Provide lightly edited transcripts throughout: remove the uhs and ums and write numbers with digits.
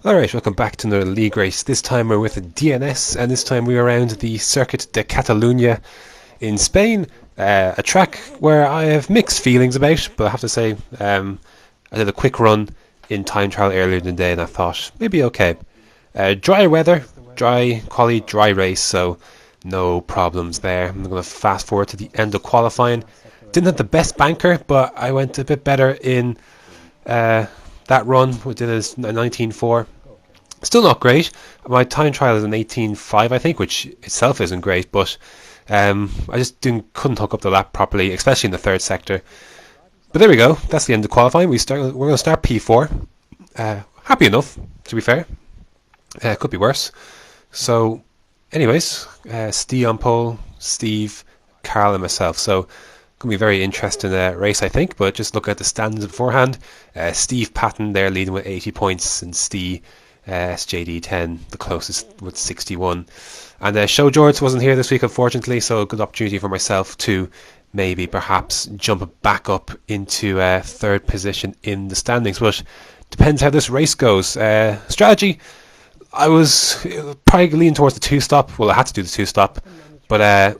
Alright, welcome back to another league race. This time we're with the DNS, and this time we're around the Circuit de Catalunya in Spain. A track where I have mixed feelings about, but I have to say, I did a quick run in time trial earlier in the day and I thought, maybe okay. Dry weather, dry quality, dry race, so no problems there. I'm going to fast forward to the end of qualifying. Didn't have the best banker, but I went a bit better in that run. We did a 19.4. Still not great. My time trial is an 18.5, I think, which itself isn't great, but I just couldn't hook up the lap properly, especially in the third sector. But there we go. That's the end of qualifying. We're going to start P4. Happy enough, to be fair. Could be worse. So, anyways, Steve on pole, Steve, Carl, and myself. So, going to be a very interesting race, I think. But just look at the standings beforehand. Steve Patton there leading with 80 points, and Steve SJD 10 the closest with 61. And Show George wasn't here this week, unfortunately. So, a good opportunity for myself to maybe perhaps jump back up into third position in the standings. But depends how this race goes. Strategy. I was probably leaning towards the two-stop. Well, I had to do the two-stop, but I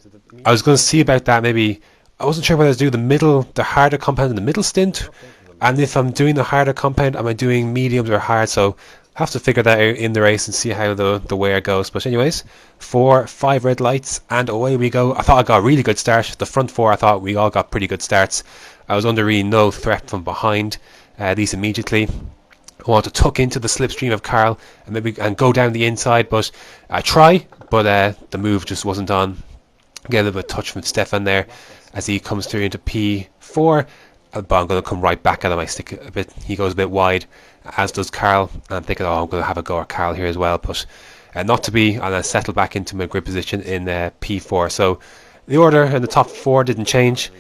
was going to see about that. Maybe I wasn't sure whether to do the harder compound in the middle stint, and if I'm doing the harder compound, am I doing mediums or hard? So I have to figure that out in the race and see how the wear goes. But anyways, 5 red lights, and away we go. I thought I got a really good start. The front 4, I thought we all got pretty good starts. I was under really no threat from behind these immediately. I want to tuck into the slipstream of Carl and go down the inside, but I try, but the move just wasn't on. Get a little bit of touch from Stefan there as he comes through into P4, but I'm going to come right back at him. I stick a bit. He goes a bit wide, as does Carl. And I'm thinking, I'm going to have a go at Carl here as well, but not to be. And I settle back into my grid position in P4. So the order and the top 4 didn't change.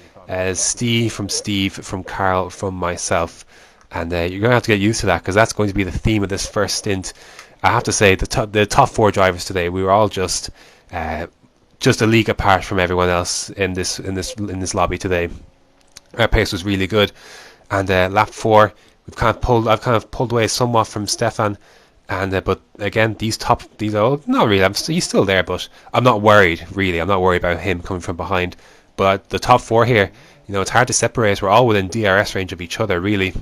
Steve, from Carl, from myself. And you're going to have to get used to that, because that's going to be the theme of this first stint. I have to say, the top 4 drivers today, we were all just a league apart from everyone else in this lobby today. Our pace was really good, and lap 4, I've kind of pulled away somewhat from Stefan, and but again, these are not really. He's still there, but I'm not worried. Really, I'm not worried about him coming from behind. But the top 4 here, it's hard to separate. We're all within DRS range of each other, really.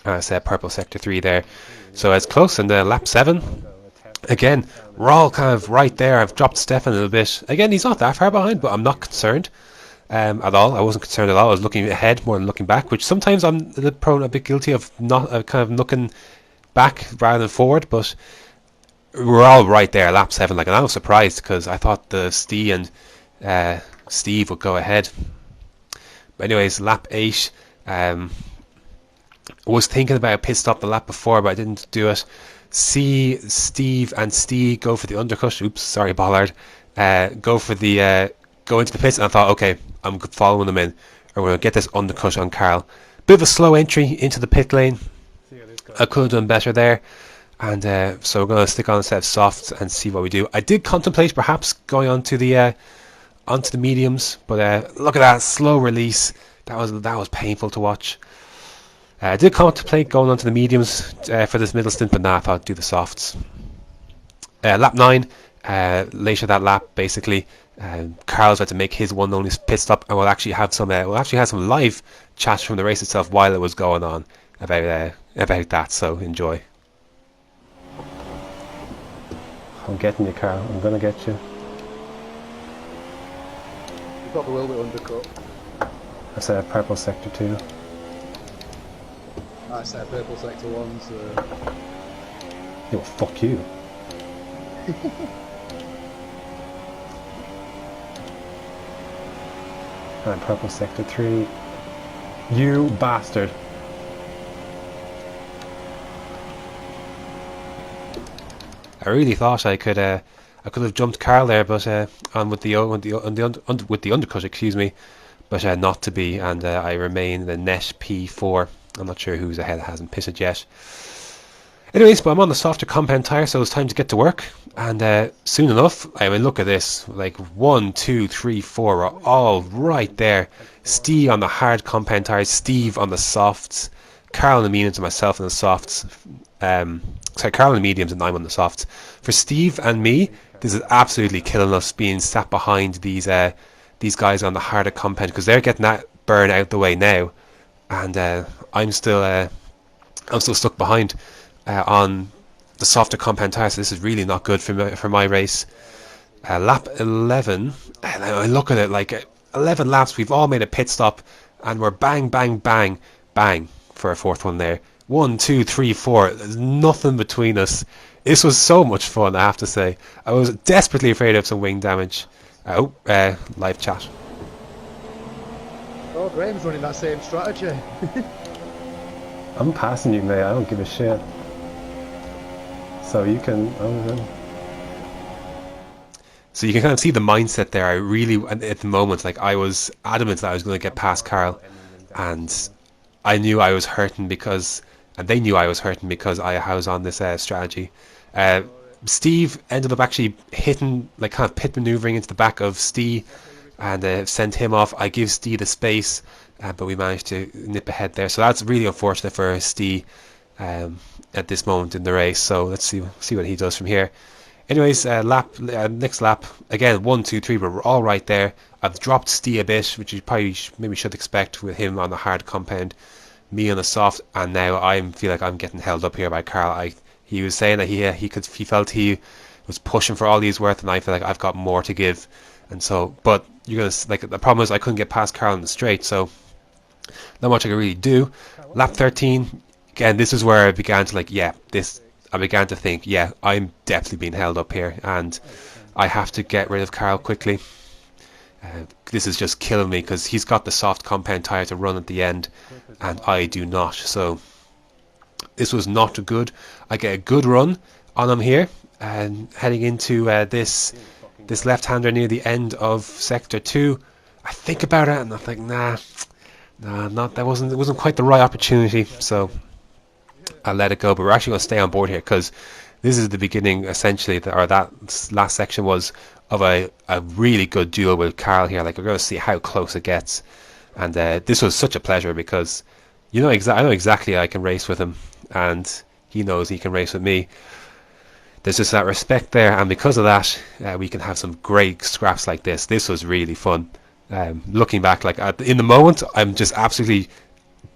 I said purple sector 3 there, so it's close. And lap 7 again, we're all kind of right there. I've dropped Stefan a little bit again. He's not that far behind, but I'm not concerned at all. I wasn't concerned at all. I was looking ahead more than looking back, which sometimes I'm a bit guilty of, not kind of looking back rather than forward. But we're all right there, lap 7. And I was surprised, because I thought the Steve and Steve would go ahead. But anyways, lap 8. I was thinking about a pit stop the lap before, but I didn't do it. See Steve and Steve go for the undercut. Oops, sorry, Bollard. Go into the pits, and I thought, okay, I'm following them in. I'm going to get this undercut on Carl. Bit of a slow entry into the pit lane. I could have done better there, and so we're going to stick on a set of softs and see what we do. I did contemplate perhaps going onto the mediums, but look at that slow release. That was painful to watch. I did contemplate going on to the mediums for this middle stint, but I thought I'd do the softs. Lap 9, later that lap, basically, Carl's had to make his one and only pit stop, and we'll actually have some live chats from the race itself while it was going on about that. So enjoy. I'm getting you, Carl. I'm gonna get you. You've got the little bit undercut. I said purple sector 2. I said purple sector 1, so... Yo, fuck you. And purple sector 3. You bastard. I really thought I could have jumped Carl there, but with the undercut, excuse me, but not to be, and I remain the net P4. I'm not sure who's ahead, hasn't pitted yet. Anyways, but I'm on the softer compound tyre, so it's time to get to work. And soon enough, I mean, look at this. 1, 2, 3, 4 are all right there. Steve on the hard compound tyres, Steve on the softs, Carl on the mediums and myself on the softs. Sorry, Carl on the mediums and I'm on the softs. For Steve and me, this is absolutely killing us being sat behind these guys on the harder compound, because they're getting that burn out the way now, and I'm still stuck behind on the softer compound tires. So this is really not good for my race. Lap 11, and I look at it like 11 laps. We've all made a pit stop, and we're bang, bang, bang, bang for a fourth one there. 1, 2, 3, 4. There's nothing between us. This was so much fun, I have to say. I was desperately afraid of some wing damage. Live chat. Oh, Graham's running that same strategy. I'm passing you, mate. I don't give a shit. So you can... So you can kind of see the mindset there. I really, at the moment, like, I was adamant that I was going to get past Carl, and I knew I was hurting because, and they knew I was hurting because I was on this strategy. Steve ended up actually hitting, like, kind of pit maneuvering into the back of Steve, and sent him off. I give Steve the space, but we managed to nip ahead there. So that's really unfortunate for Steve at this moment in the race. So let's see what he does from here. Anyways, next lap, again, 1, 2, 3, but we're all right there. I've dropped Steve a bit, which you probably maybe should expect with him on the hard compound, me on the soft, and now I feel like I'm getting held up here by Carl. He was saying that he felt he was pushing for all he's worth, and I feel like I've got more to give. And so, but you're gonna, like, the problem is I couldn't get past Carl in the straight, so not much I could really do. Lap 13, again, this is where I began to, like, I began to think, yeah, I'm definitely being held up here, and I have to get rid of Carl quickly. This is just killing me because he's got the soft compound tyre to run at the end, and I do not. So this was not good. I get a good run on him here, and heading into this left-hander near the end of sector 2. I think about it, and I think, it wasn't quite the right opportunity. So I'll let it go, but we're actually going to stay on board here because this is the beginning, essentially, that last section was of a really good duel with Carl here. Like, we're going to see how close it gets, and this was such a pleasure because I know exactly I can race with him, and he knows he can race with me. There's just that respect there, and because of that, we can have some great scraps like this. This was really fun. Looking back, like, in the moment, I'm just absolutely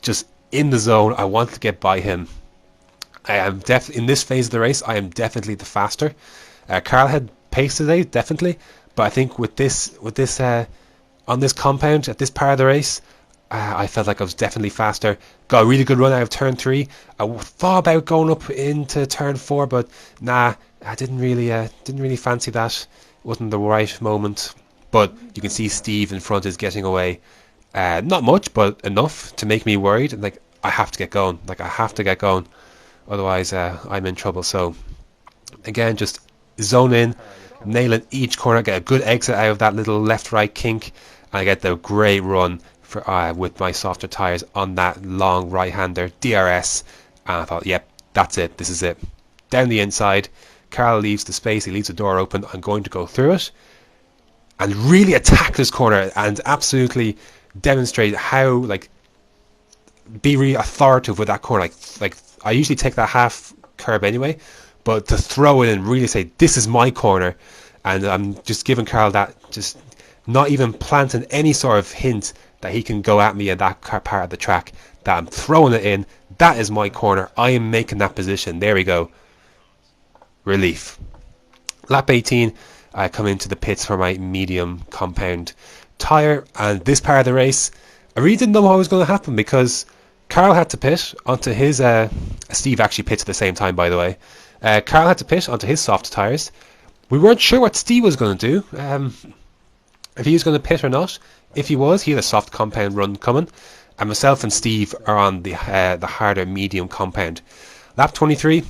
just in the zone. I want to get by him. I am in this phase of the race, I am definitely the faster. Carl had pace today, definitely, but I think with this on this compound at this part of the race, I felt like I was definitely faster. Got a really good run out of turn 3. I thought about going up into turn 4, but I didn't really fancy that. It wasn't the right moment. But you can see Steve in front is getting away. Not much, but enough to make me worried. And, like, I have to get going. Otherwise, I'm in trouble. So, again, just zone in, nailing each corner, get a good exit out of that little left-right kink, and I get the great run for with my softer tyres on that long right-hander, DRS. And I thought, yep, that's it. This is it. Down the inside, Carl leaves the space. He leaves the door open. I'm going to go through it and really attack this corner and absolutely demonstrate how, like, be really authoritative with that corner. Like I usually take that half curb anyway, but to throw it and really say, this is my corner, and I'm just giving Carl that, just not even planting any sort of hint that he can go at me at that part of the track, that I'm throwing it in. That is my corner. I am making that position. There we go. Relief. Lap 18, I come into the pits for my medium compound tyre, and this part of the race, I really didn't know what was going to happen because Carl had to pit onto his... Steve actually pits at the same time, by the way. Carl had to pit onto his soft tyres. We weren't sure what Steve was going to do, if he was going to pit or not. If he was, he had a soft compound run coming, and myself and Steve are on the harder medium compound. Lap 23,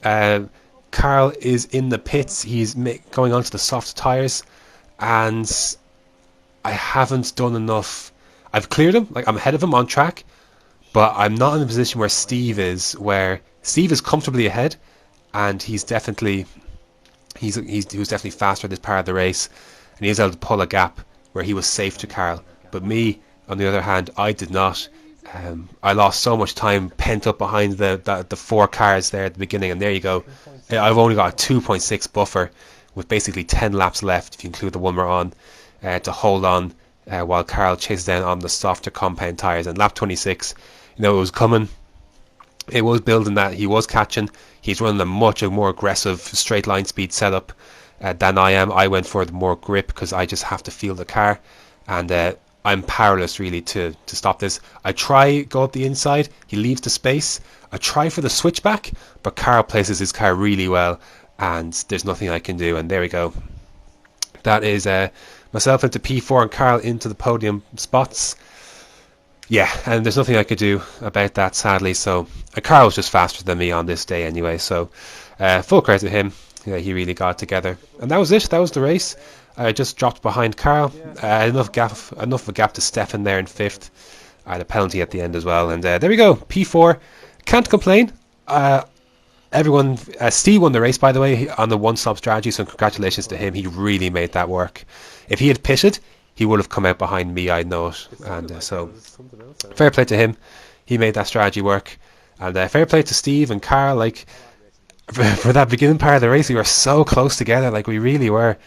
Carl is in the pits. He's going onto the soft tyres, and I haven't done enough. I've cleared him, like, I'm ahead of him on track, but I'm not in a position where Steve is comfortably ahead, and he was definitely faster this part of the race, and he was able to pull a gap where he was safe to Carl. But me, on the other hand, I did not. I lost so much time pent up behind the 4 cars there at the beginning, and there you go. I've only got a 2.6 buffer with basically 10 laps left, if you include the one we're on, to hold on while Carl chases down on the softer compound tyres. And lap 26, it was coming. It was building that. He was catching. He's running a much more aggressive straight line speed setup than I am. I went for the more grip because I just have to feel the car, and I'm powerless really to stop this. I try go up the inside. He leaves the space. I try for the switchback, but Carl places his car really well, and there's nothing I can do. And there we go. That is myself into P4 and Carl into the podium spots. Yeah, and there's nothing I could do about that, sadly. So Carl was just faster than me on this day anyway. So full credit to him. Yeah, he really got it together. And that was it. That was the race. I just dropped behind Carl. Enough of a gap to Stefan there in 5th. I had a penalty at the end as well. And there we go. P4. Can't complain. Steve won the race, by the way, on the one-stop strategy. So congratulations to him. He really made that work. If he had pitted, he would have come out behind me, I know it. And so fair play to him. He made that strategy work. And fair play to Steve and Carl. Like, for that beginning part of the race, we were so close together. Like, we really were.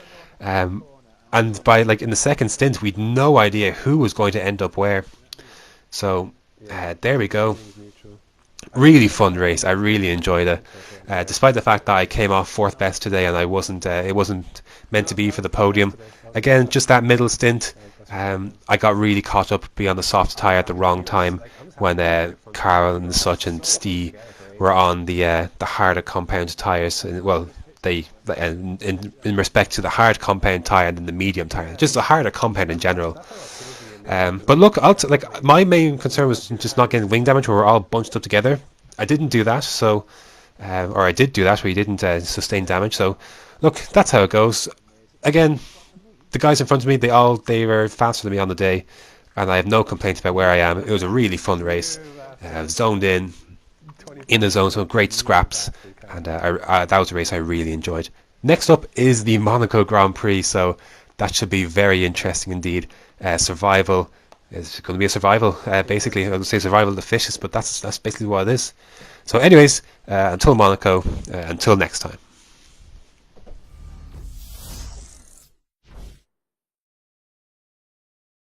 And by in the second stint, we'd no idea who was going to end up where. So there we go. Really fun race. I really enjoyed it. Despite the fact that I came off 4th best today, and I wasn't. It wasn't meant to be for the podium. Again, just that middle stint. I got really caught up being on the soft tyre at the wrong time when Carl and such and Steve were on the harder compound tyres. Well, in respect to the hard compound tyre and then the medium tyre, just the harder compound in general. But look, my main concern was just not getting wing damage where we're all bunched up together. I didn't do that, so or I did do that where he didn't sustain damage. So look, that's how it goes. Again, the guys in front of me, they were faster than me on the day, and I have no complaints about where I am. It was a really fun race. Zoned in the zone, so great scraps, and that was a race I really enjoyed. Next up is the Monaco Grand Prix, so that should be very interesting indeed. Survival is going to be a survival, basically. I would say survival of the fittest, but that's basically what it is. So anyways, until Monaco, until next time.